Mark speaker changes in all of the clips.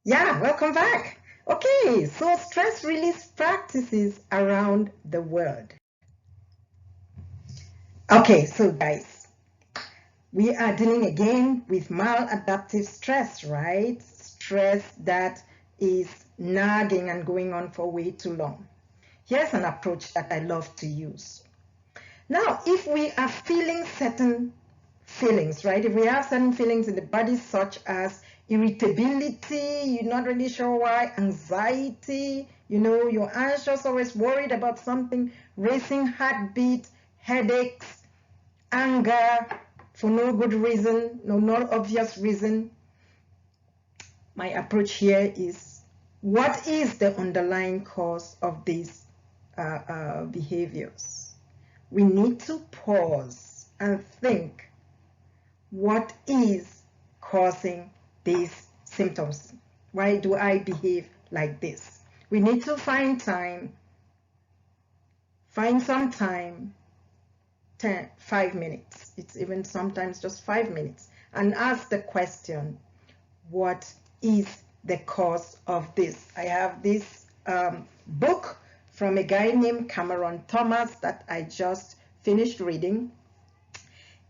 Speaker 1: Yeah, welcome back. Okay, so stress release practices around the world. Okay, so guys, we are dealing again with maladaptive stress, right? Stress that is nagging and going on for way too long. Here's an approach that I love to use. Now, if we are feeling certain feelings, right? If we have certain feelings in the body, such as irritability, you're not really sure why, anxiety, you're anxious, always worried about something, racing heartbeat, headaches, anger for no good reason, no obvious reason. My approach here is, what is the underlying cause of these behaviors? We need to pause and think, what is causing these symptoms? Why do I behave like this? We need to find some time, 5 minutes. It's even sometimes just 5 minutes, and ask the question, what is the cause of this? I have this book from a guy named Cameron Thomas that I just finished reading.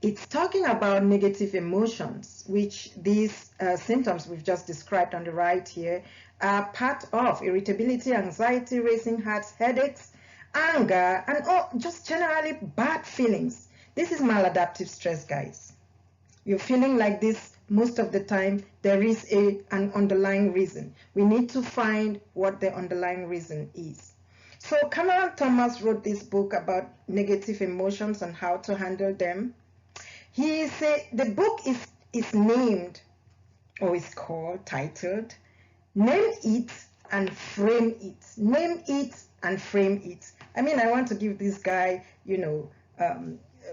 Speaker 1: It's talking about negative emotions, which these symptoms we've just described on the right here are part of: irritability, anxiety, racing hearts, headaches, anger, and just generally bad feelings. This is maladaptive stress, guys. You're feeling like this most of the time. There is an underlying reason. We need to find what the underlying reason is. So Cameron Thomas wrote this book about negative emotions and how to handle them. The book is named, or is titled, Name It and Frame It. Name it and frame it. I mean, I want to give this guy,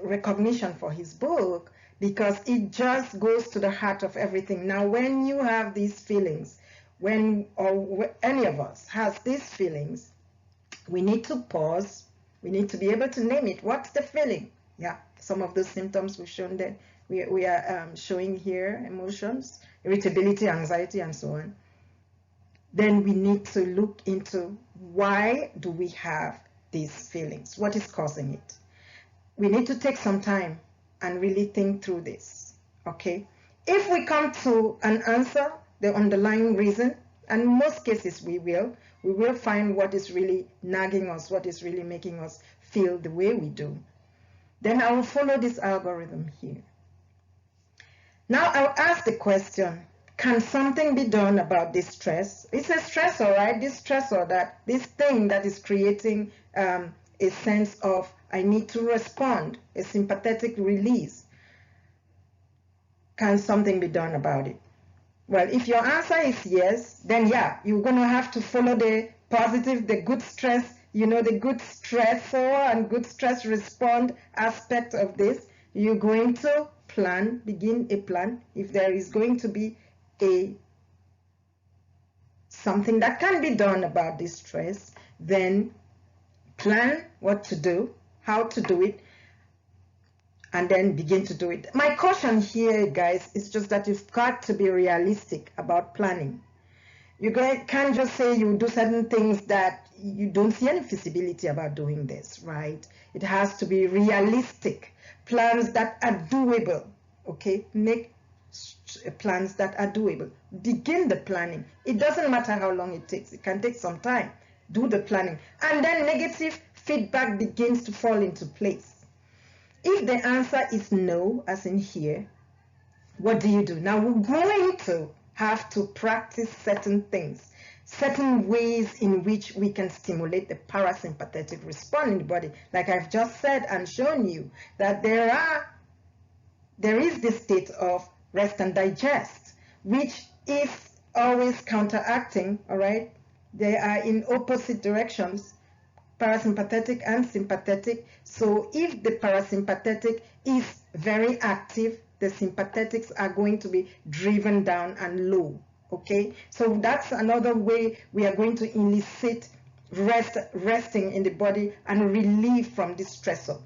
Speaker 1: recognition for his book, because it just goes to the heart of everything. Now, when you have these feelings, when any of us has these feelings, we need to pause. We need to be able to name it. What's the feeling? Yeah, some of those symptoms we've shown that we are showing here: emotions, irritability, anxiety, and so on. Then we need to look into, why do we have these feelings? What is causing it? We need to take some time and really think through this, okay? If we come to an answer, the underlying reason, and in most cases we will find what is really nagging us, what is really making us feel the way we do. Then I will follow this algorithm here. Now I'll ask the question, can something be done about this stress? It's a stressor, right? This stressor, this thing that is creating a sense of, I need to respond, a sympathetic release. Can something be done about it? Well, if your answer is yes, then yeah, you're going to have to follow the positive, the good stress, the good stressor and good stress respond aspect of this. You're going to begin a plan. If there is going to be something that can be done about this stress, then plan what to do, how to do it, and then begin to do it. My caution here, guys, is just that you've got to be realistic about planning. You can't just say you do certain things that you don't see any feasibility about doing this, right? It has to be realistic. Plans that are doable, okay? Make plans that are doable. Begin the planning. It doesn't matter how long it takes. It can take some time. Do the planning. And then negative feedback begins to fall into place. If the answer is no, as in here, what do you do? Now we're going to have to practice certain things, certain ways in which we can stimulate the parasympathetic response in the body. Like I've just said and shown you, that there is this state of rest and digest, which is always counteracting, all right? They are in opposite directions, parasympathetic and sympathetic. So if the parasympathetic is very active, the sympathetics are going to be driven down and low, okay? So that's another way we are going to elicit resting in the body and relief from this stressor.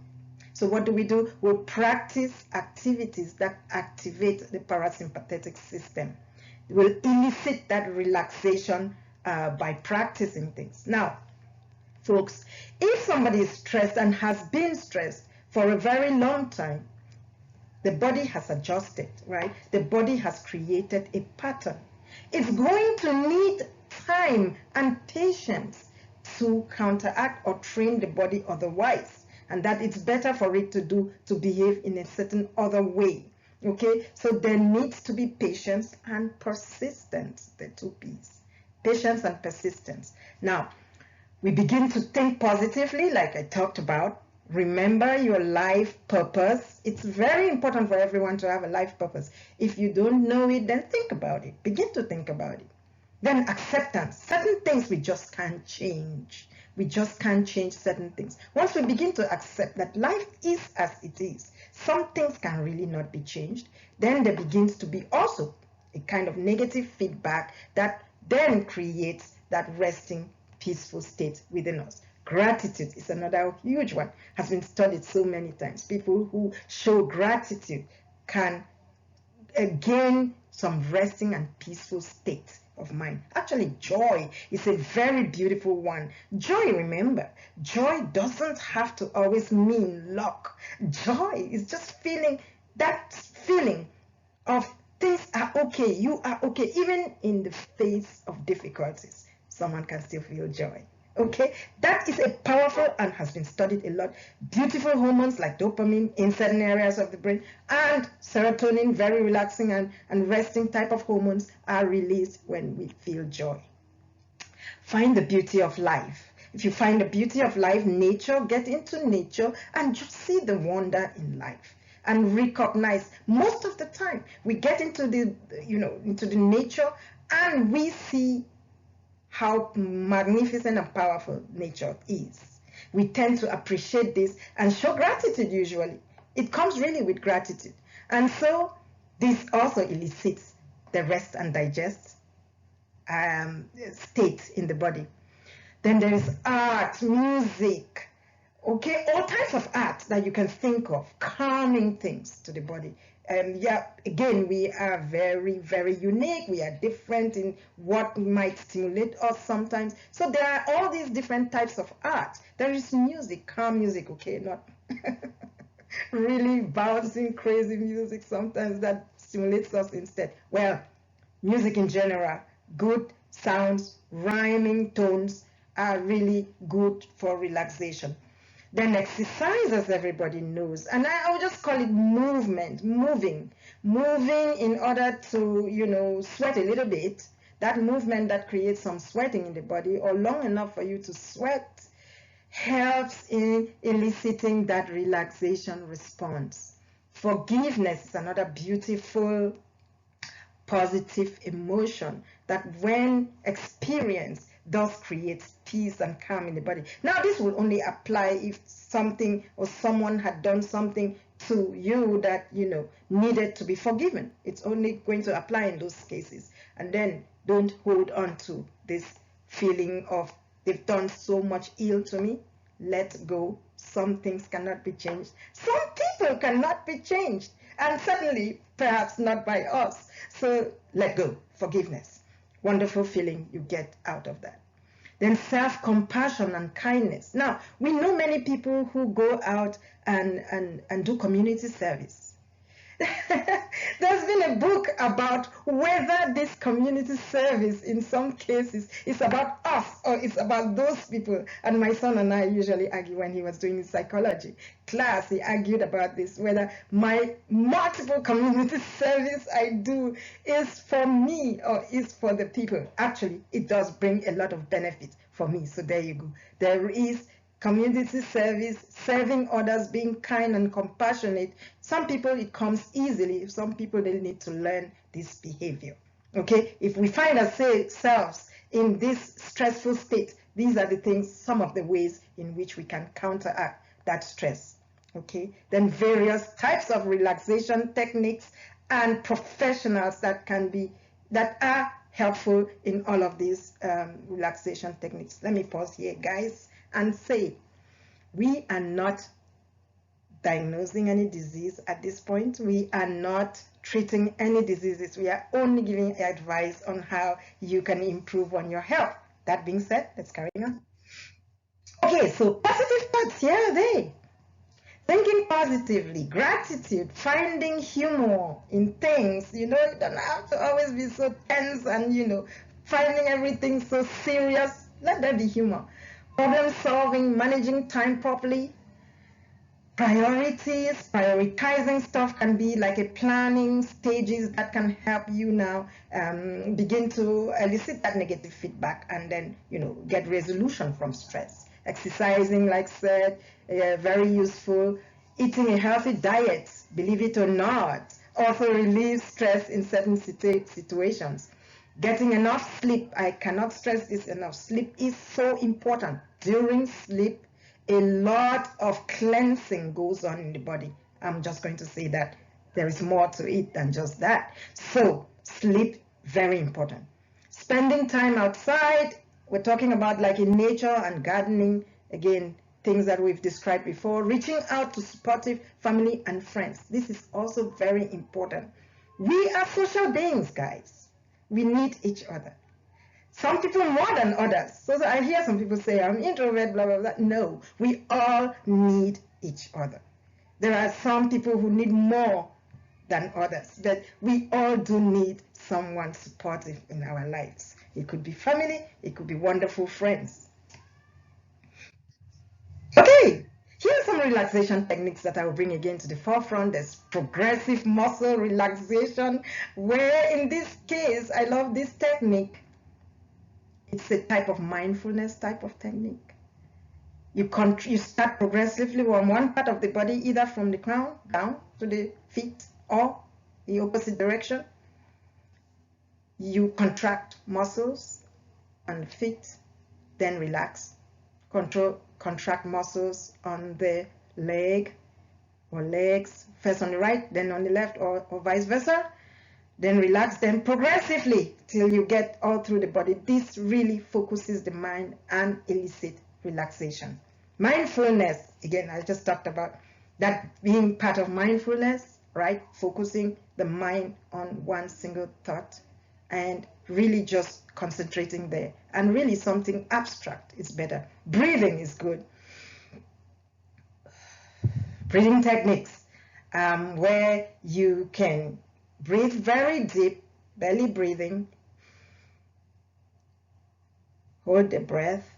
Speaker 1: So what do? We'll practice activities that activate the parasympathetic system. will elicit that relaxation by practicing things. Now, folks, if somebody is stressed and has been stressed for a very long time, the body has adjusted, right? The body has created a pattern. It's going to need time and patience to counteract or train the body otherwise, and that it's better for it to behave in a certain other way. Okay, so there needs to be patience and persistence, the two P's, patience and persistence. Now, we begin to think positively, like I talked about. Remember your life purpose. It's very important for everyone to have a life purpose. If you don't know it, then think about it. Begin to think about it. Then acceptance. Certain things we just can't change. We just can't change certain things. Once we begin to accept that life is as it is, some things can really not be changed, then there begins to be also a kind of negative feedback that then creates that resting, peaceful state within us. Gratitude is another huge one, has been studied so many times. People who show gratitude can gain some resting and peaceful state of mind. Actually, joy is a very beautiful one. Joy, remember, joy doesn't have to always mean luck. Joy is just feeling that feeling of things are okay, you are okay. Even in the face of difficulties, someone can still feel joy. Okay, that is a powerful and has been studied a lot. Beautiful hormones like dopamine in certain areas of the brain and serotonin, very relaxing and resting type of hormones, are released when we feel joy. Find the beauty of life. If you find the beauty of life, nature, get into nature and just see the wonder in life. And recognize, most of the time we get into the nature and we see how magnificent and powerful nature is. We tend to appreciate this and show gratitude usually. It comes really with gratitude. And so this also elicits the rest and digest state in the body. Then there is art, music, okay, all types of art that you can think of, calming things to the body. Yeah, again, we are very, very unique. We are different in what might stimulate us sometimes. So there are all these different types of art. There is music, calm music, okay, not really bouncing, crazy music sometimes that stimulates us instead. Well, music in general, good sounds, rhyming tones are really good for relaxation. Then exercise, as everybody knows, and I would just call it movement, moving in order to, sweat a little bit. That movement that creates some sweating in the body, or long enough for you to sweat, helps in eliciting that relaxation response. Forgiveness is another beautiful, positive emotion that when experienced does create peace and calm in the body. Now, this will only apply if something or someone had done something to you that, needed to be forgiven. It's only going to apply in those cases. And then don't hold on to this feeling of they've done so much ill to me. Let go. Some things cannot be changed. Some people cannot be changed. And certainly, perhaps not by us. So let go. Forgiveness. Wonderful feeling you get out of that. Then self-compassion and kindness. Now, we know many people who go out and do community service. There's been a book about whether this community service in some cases is about us or it's about those people. And my son and I usually argue when he was doing his psychology class. He argued about this, whether my multiple community service I do is for me or is for the people. Actually, it does bring a lot of benefit for me. So there you go. There is community service, serving others, being kind and compassionate. Some people it comes easily. Some people they need to learn this behavior. Okay, if we find ourselves in this stressful state, these are the things, some of the ways in which we can counteract that stress. Okay, then various types of relaxation techniques and professionals that are helpful in all of these relaxation techniques. Let me pause here, guys, and say we are not diagnosing any disease at this point. We are not treating any diseases. We are only giving advice on how you can improve on your health. That being said, let's carry on. Okay, so positive thoughts, here are they. Thinking positively, gratitude, finding humor in things. You don't have to always be so tense and, finding everything so serious. Let there be humor. Problem solving, managing time properly. Priorities, prioritizing stuff can be like a planning stages that can help you now begin to elicit that negative feedback and then, get resolution from stress. Exercising, like said, very useful. Eating a healthy diet, believe it or not, also relieves stress in certain situations. Getting enough sleep, I cannot stress this enough. Sleep is so important. During sleep, a lot of cleansing goes on in the body. I'm just going to say that there is more to it than just that. So sleep, very important. Spending time outside, we're talking about like in nature and gardening, again, things that we've described before. Reaching out to supportive family and friends. This is also very important. We are social beings, guys. We need each other. Some people more than others. So I hear some people say, I'm introvert, blah, blah, blah. No, we all need each other. There are some people who need more than others, but we all do need someone supportive in our lives. It could be family, it could be wonderful friends. Okay, here are some relaxation techniques that I will bring again to the forefront. There's progressive muscle relaxation, where in this case, I love this technique. It's a type of mindfulness type of technique. You start progressively on one part of the body, either from the crown down to the feet or the opposite direction. You contract muscles on the feet, then relax. Contract muscles on the leg or legs, first on the right, then on the left, or vice versa. Then relax them progressively till you get all through the body. This really focuses the mind and elicits relaxation. Mindfulness, again, I just talked about that being part of mindfulness, right? Focusing the mind on one single thought and really just concentrating there. And really something abstract is better. Breathing is good. Breathing techniques where you can breathe very deep, belly breathing. Hold the breath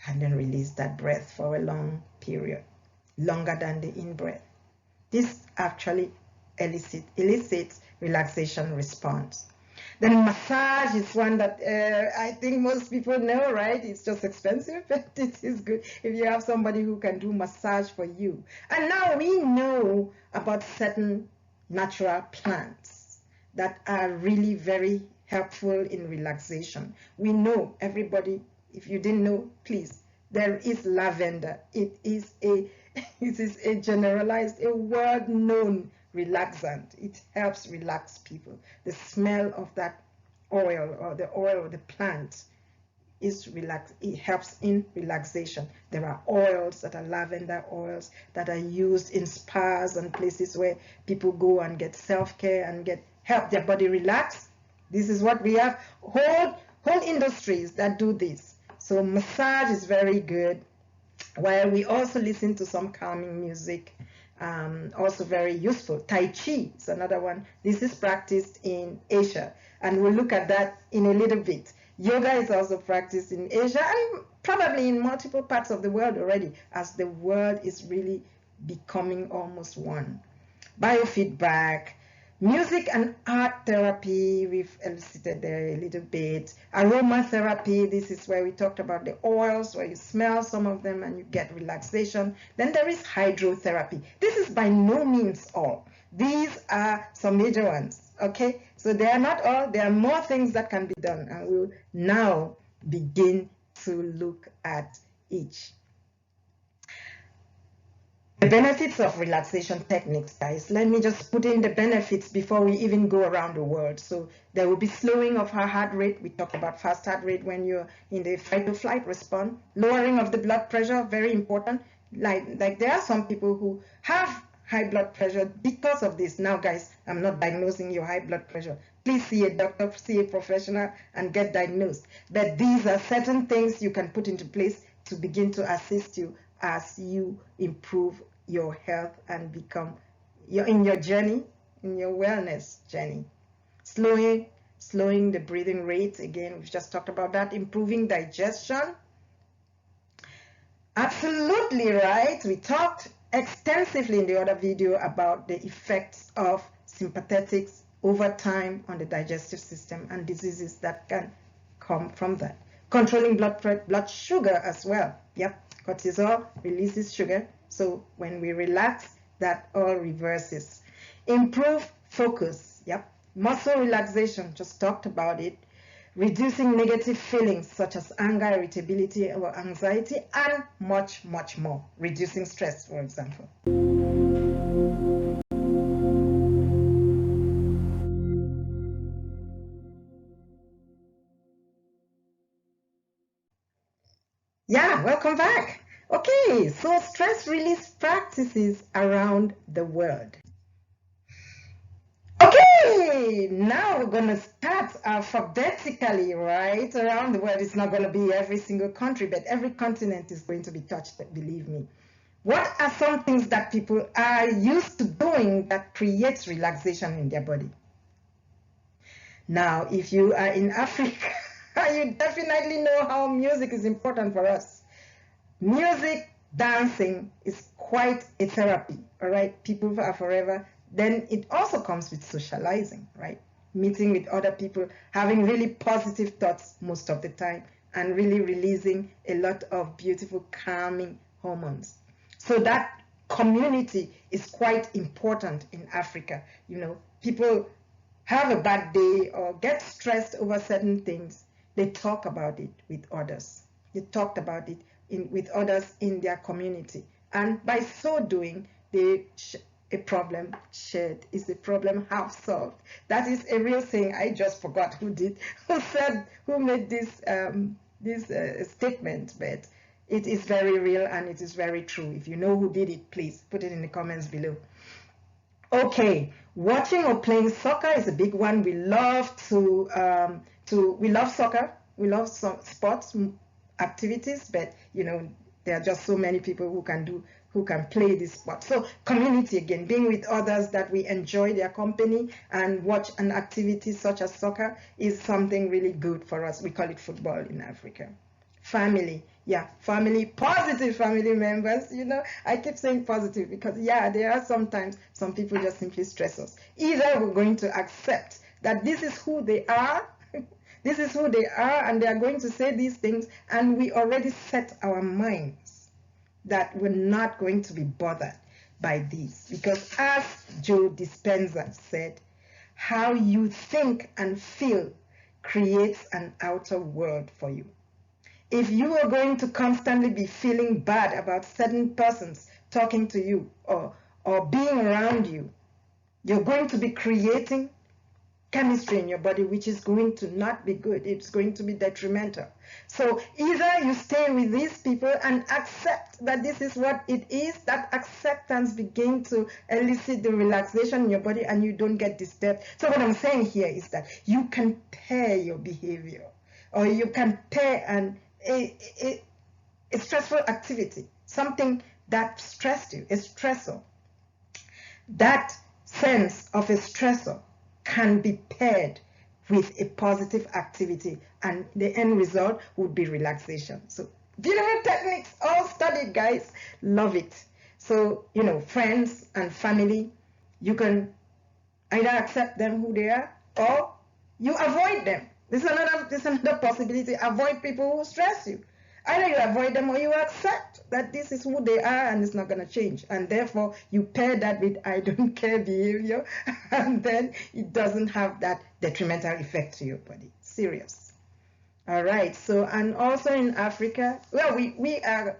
Speaker 1: and then release that breath for a long period, longer than the in-breath. This actually elicits relaxation response. Then massage is one that I think most people know, right? It's just expensive, but it is good if you have somebody who can do massage for you. And now we know about certain natural plants that are really very helpful in relaxation. We know, everybody, if you didn't know, please, there is lavender. It is a generalized, a world-known relaxant. It helps relax people. The smell of that oil or the oil of the plant it helps in relaxation. There are oils that are lavender oils that are used in spas and places where people go and get self-care and help their body relax. This is what we have, whole industries that do this. So massage is very good, while we also listen to some calming music, also very useful. Tai Chi is another one. This is practiced in Asia, and we'll look at that in a little bit. Yoga is also practiced in Asia and probably in multiple parts of the world already, as the world is really becoming almost one. Biofeedback, music and art therapy, we've elicited there a little bit. Aromatherapy, this is where we talked about the oils, where you smell some of them and you get relaxation. Then there is hydrotherapy. This is by no means all. These are some major ones. Okay, so they are not all, there are more things that can be done, and we'll now begin to look at each. The benefits of relaxation techniques, guys. Let me just put in the benefits before we even go around the world. So there will be slowing of our heart rate. We talked about fast heart rate when you're in the fight or flight response. Lowering of the blood pressure, very important. Like there are some people who have high blood pressure because of this. Now, guys, I'm not diagnosing your high blood pressure. Please see a doctor, see a professional, and get diagnosed. But these are certain things you can put into place to begin to assist you as you improve your health and become in your journey, in your wellness journey. Slowing the breathing rate. Again, we've just talked about that. Improving digestion. Absolutely right. We talked extensively in the other video about the effects of sympathetics over time on the digestive system and diseases that can come from that. Controlling blood sugar as well. Yep, cortisol releases sugar. So when we relax, that all reverses. Improve focus. Yep, muscle relaxation, just talked about it. Reducing negative feelings such as anger, irritability, or anxiety, and much, much more. Reducing stress, for example. Yeah, welcome back. Okay, so stress release practices around the world. Okay, now we're going to start alphabetically, right? Around the world. It's not going to be every single country, but every continent is going to be touched, believe me. What are some things that people are used to doing that creates relaxation in their body? Now, if you are in Africa, you definitely know how music is important for us. Music, dancing is quite a therapy, all right? People are forever. Then it also comes with socializing, right? Meeting with other people, having really positive thoughts most of the time, and really releasing a lot of beautiful calming hormones. So that community is quite important in Africa. You know, people have a bad day or get stressed over certain things. They talk about it with others. They talked about it with others in their community. And by so doing, a problem shared is a problem half solved. That is a real thing. I just forgot who made this statement, but it is very real and it is very true. If you know who did it, please put it in the comments below. Okay, watching or playing soccer is a big one. We love we love soccer. We love some sports activities, but you know, there are just so many people who can play this sport. So community, again, being with others that we enjoy their company and watch an activity such as soccer is something really good for us. We call it football in Africa. Family, yeah, family, positive family members. You know, I keep saying positive because, yeah, there are sometimes some people just simply stress us. Either we're going to accept that this is who they are, this is who they are, and they are going to say these things, and we already set our minds that we're not going to be bothered by these. Because as Joe Dispenza said, how you think and feel creates an outer world for you. If you are going to constantly be feeling bad about certain persons talking to you or being around you, you're going to be creating chemistry in your body, which is going to not be good. It's going to be detrimental. So either you stay with these people and accept that this is what it is, that acceptance begins to elicit the relaxation in your body and you don't get disturbed. So what I'm saying here is that you can pair your behavior, or you can pair a stressful activity, something that stressed you, a stressor. That sense of a stressor can be paired with a positive activity, and the end result would be relaxation. So beautiful techniques, all studied, guys. Love it. So, you know, friends and family, you can either accept them who they are or you avoid them. This is another possibility. Avoid people who stress you. Either you avoid them or you accept that this is who they are and it's not going to change. And therefore, you pair that with I don't care behavior, and then it doesn't have that detrimental effect to your body. Serious. All right. So, and also in Africa, well, we are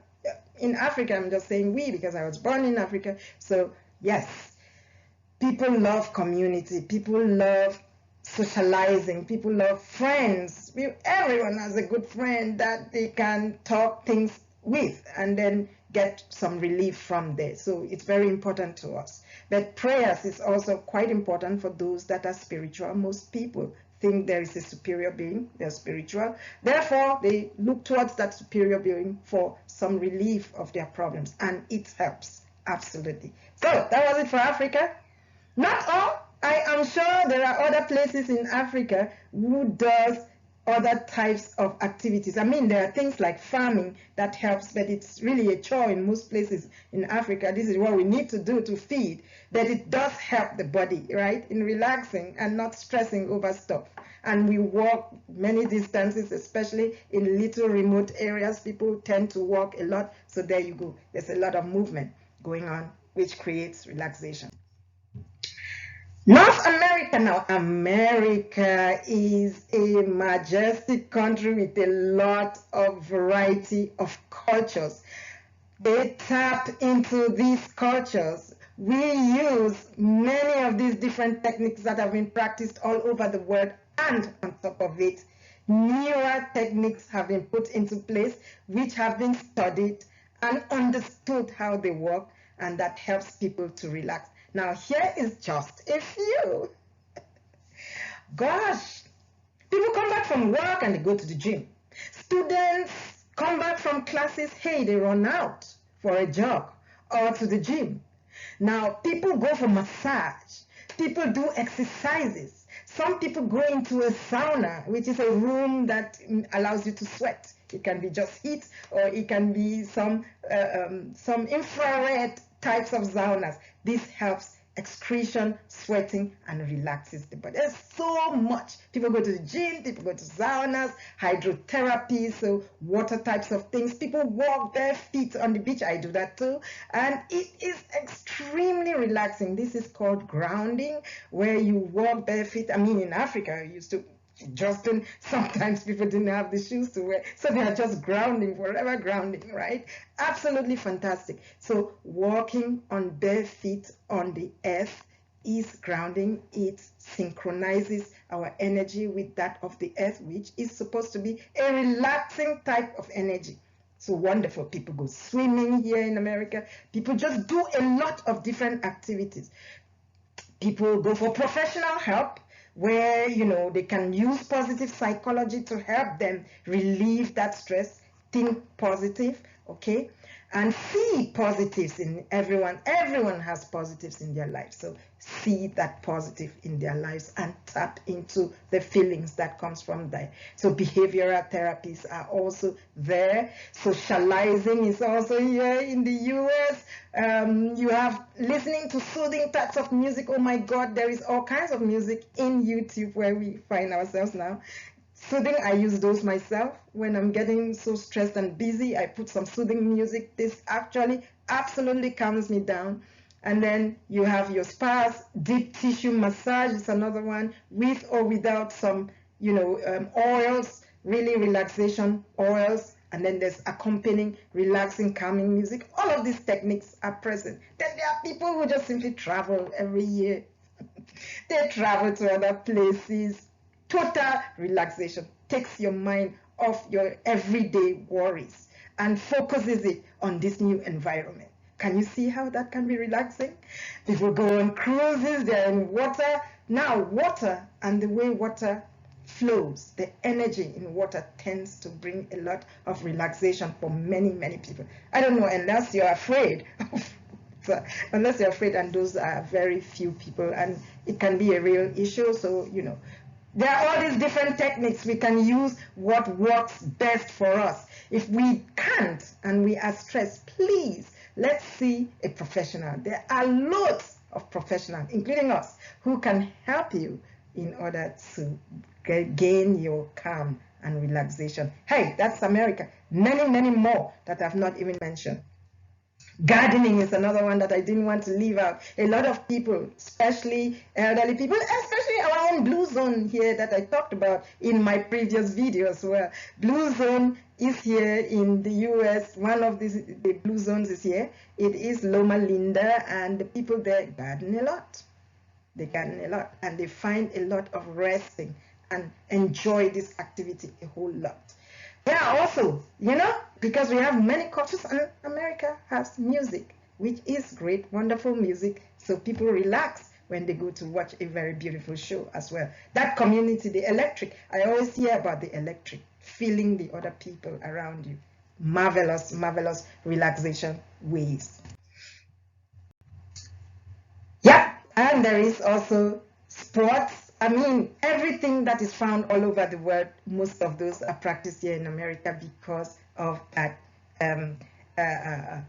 Speaker 1: in Africa. I'm just saying we because I was born in Africa. So, yes, people love community. People love socializing. People love friends. Everyone has a good friend that they can talk things with, and then get some relief from there. So it's very important to us. But prayers is also quite important for those that are spiritual. Most people think there is a superior being, they're spiritual. Therefore, they look towards that superior being for some relief of their problems, and it helps, absolutely. So that was it for Africa. Not all. I am sure there are other places in Africa who does other types of activities. I mean, there are things like farming that helps, but it's really a chore in most places in Africa. This is what we need to do to feed, but it does help the body, right, in relaxing and not stressing over stuff. And we walk many distances, especially in little remote areas. People tend to walk a lot, so there you go. There's a lot of movement going on, which creates relaxation. North America now. America is a majestic country with a lot of variety of cultures. They tap into these cultures. We use many of these different techniques that have been practiced all over the world, and on top of it, newer techniques have been put into place which have been studied and understood how they work, and that helps people to relax. Now, here is just a few. Gosh, people come back from work and they go to the gym. Students come back from classes, hey, they run out for a jog or to the gym. Now, people go for massage. People do exercises. Some people go into a sauna, which is a room that allows you to sweat. It can be just heat, or it can be some infrared types of saunas. This helps excretion, sweating, and relaxes the body. There's so much. People go to the gym, people go to saunas, hydrotherapy, so water types of things. People walk bare feet on the beach. I do that too. And it is extremely relaxing. This is called grounding, where you walk bare feet. I mean, in Africa, I used to Justin, sometimes people didn't have the shoes to wear, so they are just grounding, forever grounding, right? Absolutely fantastic. So walking on bare feet on the earth is grounding. It synchronizes our energy with that of the earth, which is supposed to be a relaxing type of energy. So wonderful. People go swimming here in America. People just do a lot of different activities. People go for professional help, where, you know, they can use positive psychology to help them relieve that stress, think positive, okay, and see positives in everyone. Everyone has positives in their life, so see that positive in their lives and tap into the feelings that comes from there. So behavioral therapies are also there. Socializing is also here in the US. You have listening to soothing types of music. Oh my God, there is all kinds of music in YouTube where we find ourselves now. Soothing, I use those myself. When I'm getting so stressed and busy, I put some soothing music. This actually absolutely calms me down. And then you have your spas. Deep tissue massage is another one, with or without some, you know, oils, really relaxation oils. And then there's accompanying, relaxing, calming music. All of these techniques are present. Then there are people who just simply travel every year. They travel to other places. Total relaxation takes your mind off your everyday worries and focuses it on this new environment. Can you see how that can be relaxing? People go on cruises, they're in water. Now, water and the way water flows, the energy in water tends to bring a lot of relaxation for many, many people. I don't know, unless you're afraid. Unless you're afraid, and those are very few people, and it can be a real issue. So, you know, there are all these different techniques. We can use what works best for us. If we can't and we are stressed, please, let's see a professional. There are loads of professionals, including us, who can help you in order to gain your calm and relaxation. Hey, that's America. Many, many more that I've not even mentioned. Gardening is another one that I didn't want to leave out. A lot of people, especially elderly people, especially our own Blue Zone here that I talked about in my previous videos, where Blue Zone is here in the US. One of the Blue Zones is here. It is Loma Linda, and the people there garden a lot. They garden a lot, and they find a lot of resting and enjoy this activity a whole lot. Yeah, also, because we have many cultures and America has music, which is great, wonderful music. So people relax when they go to watch a very beautiful show as well. That community, the electric, I always hear about the electric, feeling the other people around you. Marvelous, marvelous relaxation ways. Yeah, and there is also sports. I mean, everything that is found all over the world, most of those are practiced here in America because of that um, uh, uh,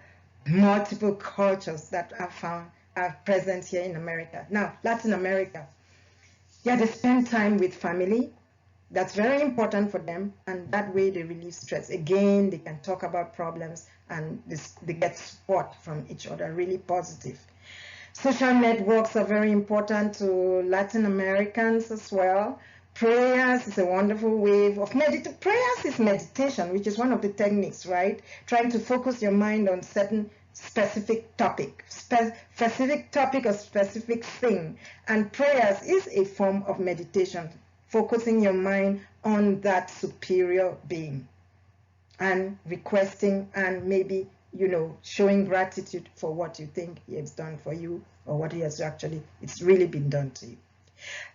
Speaker 1: multiple cultures that are found are present here in America. Now, Latin America, yeah, they spend time with family. That's very important for them, and that way they relieve stress. Again, they can talk about problems and they get support from each other, really positive. Social networks are very important to Latin Americans as well. Prayers is a wonderful way of meditation. Prayers is meditation, which is one of the techniques, right? Trying to focus your mind on certain specific topic, specific topic or specific thing. And prayers is a form of meditation, focusing your mind on that superior being and requesting and maybe showing gratitude for what you think he has done for you or what he has it's really been done to you.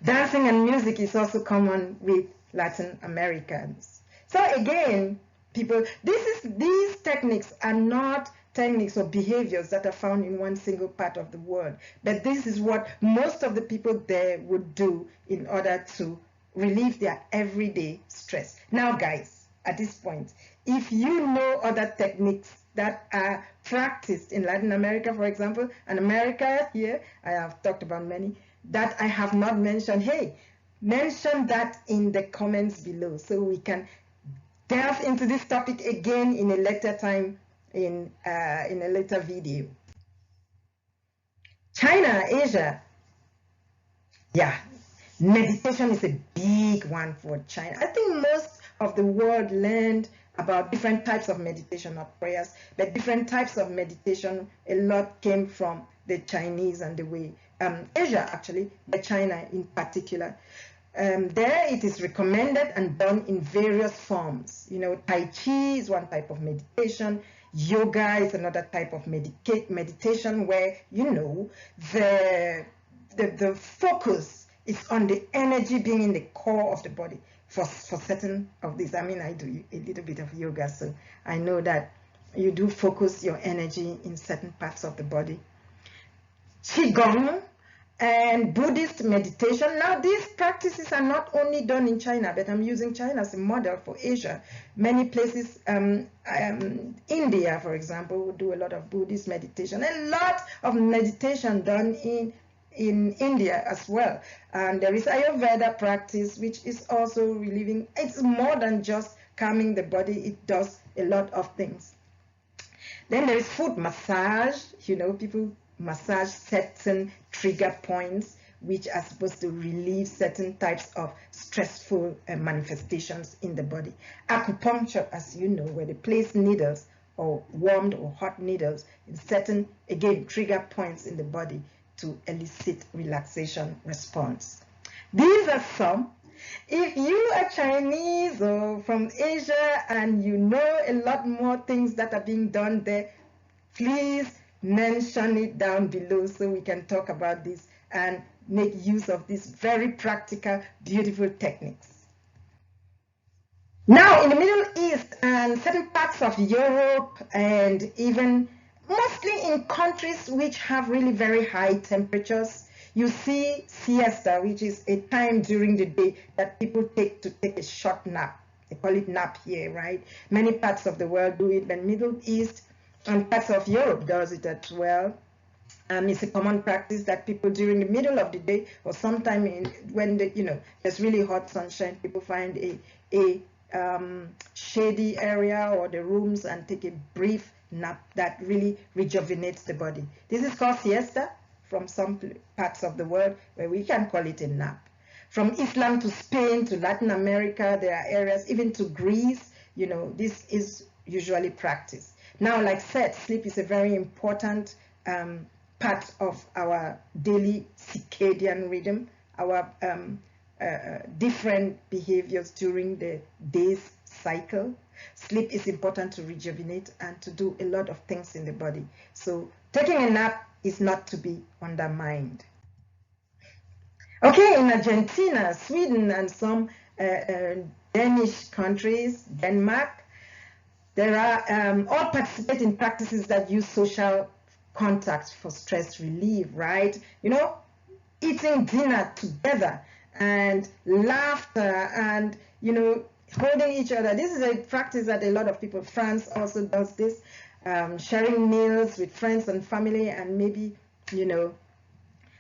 Speaker 1: Dancing and music is also common with Latin Americans. So again, people, these techniques are not techniques or behaviors that are found in one single part of the world, but this is what most of the people there would do in order to relieve their everyday stress. Now guys, at this point, if you know other techniques that are practiced in Latin America, for example, and America here, I have talked about many, that I have not mentioned, hey, mention that in the comments below so we can delve into this topic again in a later time, in a later video. China, Asia, yeah, meditation is a big one for China. I think most of the world learned about different types of meditation, not prayers, but different types of meditation. A lot came from the Chinese and the way, Asia actually, but China in particular. There it is recommended and done in various forms. Tai Chi is one type of meditation. Yoga is another type of meditation where, the focus is on the energy being in the core of the body for certain of these. I mean, I do a little bit of yoga, so I know that you do focus your energy in certain parts of the body. Qigong and Buddhist meditation. Now, these practices are not only done in China, but I'm using China as a model for Asia. Many places, India, for example, would do a lot of Buddhist meditation. A lot of meditation done in India as well. And there is Ayurveda practice, which is also relieving. It's more than just calming the body. It does a lot of things. Then there is foot massage. People massage certain trigger points which are supposed to relieve certain types of stressful manifestations in the body. Acupuncture, as you know, where they place needles or warmed or hot needles in certain, again, trigger points in the body to elicit relaxation response. These are some. If you are Chinese or from Asia and you know a lot more things that are being done there, please mention it down below so we can talk about this and make use of these very practical, beautiful techniques. Now, in the Middle East and certain parts of Europe and even mostly in countries which have really very high temperatures, you see siesta, which is a time during the day that people take to take a short nap. They call it nap here, right? Many parts of the world do it, but Middle East and parts of Europe does it as well. It's a common practice that people during the middle of the day or sometime when there's really hot sunshine, people find a shady area or the rooms and take a brief nap that really rejuvenates the body. This is called siesta from some parts of the world, where we can call it a nap. From Islam to Spain to Latin America, there are areas, even to Greece, this is usually practiced. Now, like I said, sleep is a very important part of our daily circadian rhythm, our different behaviors during the day's cycle. Sleep is important to rejuvenate and to do a lot of things in the body. So taking a nap is not to be undermined. Okay, in Argentina, Sweden, and some Danish countries, Denmark, there are all participate in practices that use social contact for stress relief, right? You know, eating dinner together and laughter and, you know, holding each other. This is a practice that a lot of people, France also does this, sharing meals with friends and family, and maybe, you know,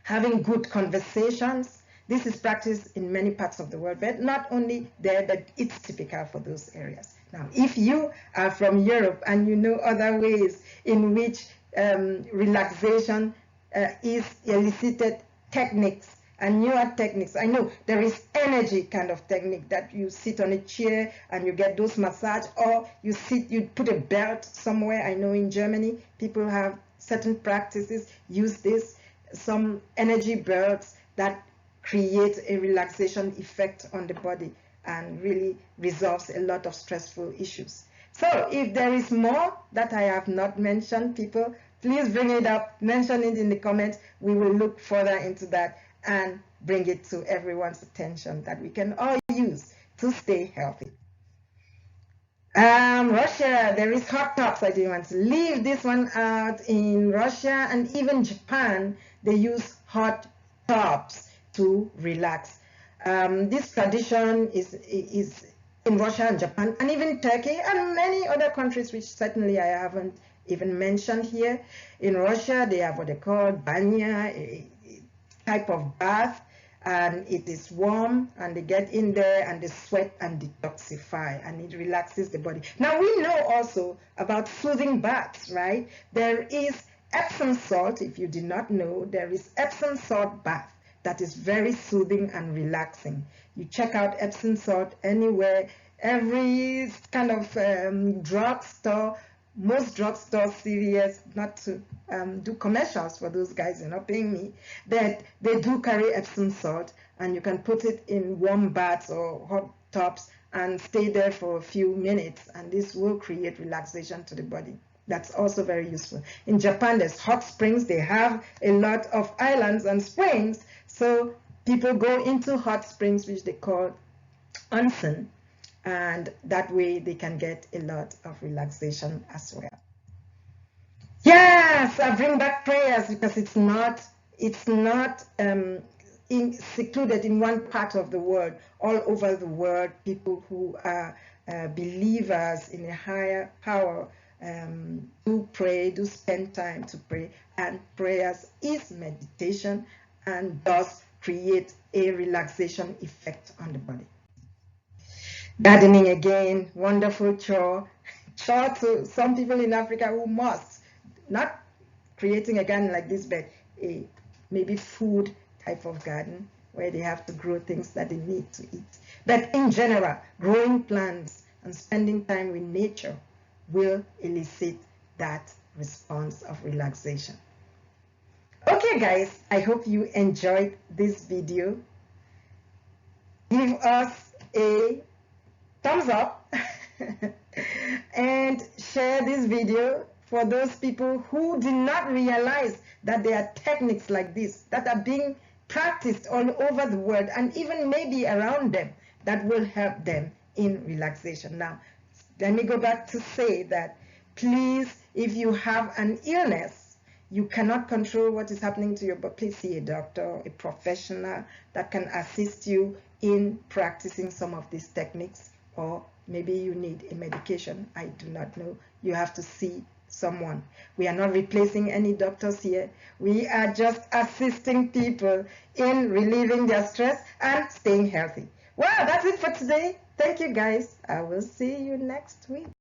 Speaker 1: having good conversations. This is practiced in many parts of the world, but not only there, but it's typical for those areas. Now, if you are from Europe and you know other ways in which relaxation is elicited techniques and newer techniques. I know there is energy kind of technique that you sit on a chair and you get those massage, or you put a belt somewhere. I know in Germany people have certain practices use this, some energy belts that create a relaxation effect on the body and really resolves a lot of stressful issues. So if there is more that I have not mentioned, people, please bring it up, mention it in the comments. We will look further into that and bring it to everyone's attention that we can all use to stay healthy. Russia, there is hot tubs. I didn't want to leave this one out. In Russia and even Japan, they use hot tubs to relax. This tradition is in Russia and Japan and even Turkey and many other countries, which certainly I haven't even mentioned here. In Russia, they have what they call banya, a type of bath, and it is warm, and they get in there and they sweat and detoxify, and it relaxes the body. Now, we know also about soothing baths, right? There is Epsom salt. If you did not know, there is Epsom salt bath that is very soothing and relaxing. You check out Epsom salt anywhere, every kind of drugstore. Most drugstores, CVS, not to do commercials for those guys, they're not paying me, that they do carry Epsom salt, and you can put it in warm baths or hot tubs and stay there for a few minutes, and this will create relaxation to the body. That's also very useful. In Japan, there's hot springs. They have a lot of islands and springs, so people go into hot springs, which they call onsen, and that way they can get a lot of relaxation as well. Yes, I bring back prayers because it's not secluded in one part of the world. All over the world, people who are believers in a higher power do pray, do spend time to pray, and prayers is meditation and does create a relaxation effect on the body. Gardening, again, wonderful chore to some people in Africa who must, not creating a garden like this, but a maybe food type of garden where they have to grow things that they need to eat. But in general, growing plants and spending time with nature will elicit that response of relaxation. Okay, guys, I hope you enjoyed this video. Give us a thumbs up and share this video for those people who did not realize that there are techniques like this that are being practiced all over the world and even maybe around them that will help them in relaxation. Now, let me go back to say that please, if you have an illness, you cannot control what is happening to your body, please see a doctor, a professional that can assist you in practicing some of these techniques. Or maybe you need a medication. I do not know. You have to see someone. We are not replacing any doctors here. We are just assisting people in relieving their stress and staying healthy. Well, that's it for today. Thank you, guys. I will see you next week.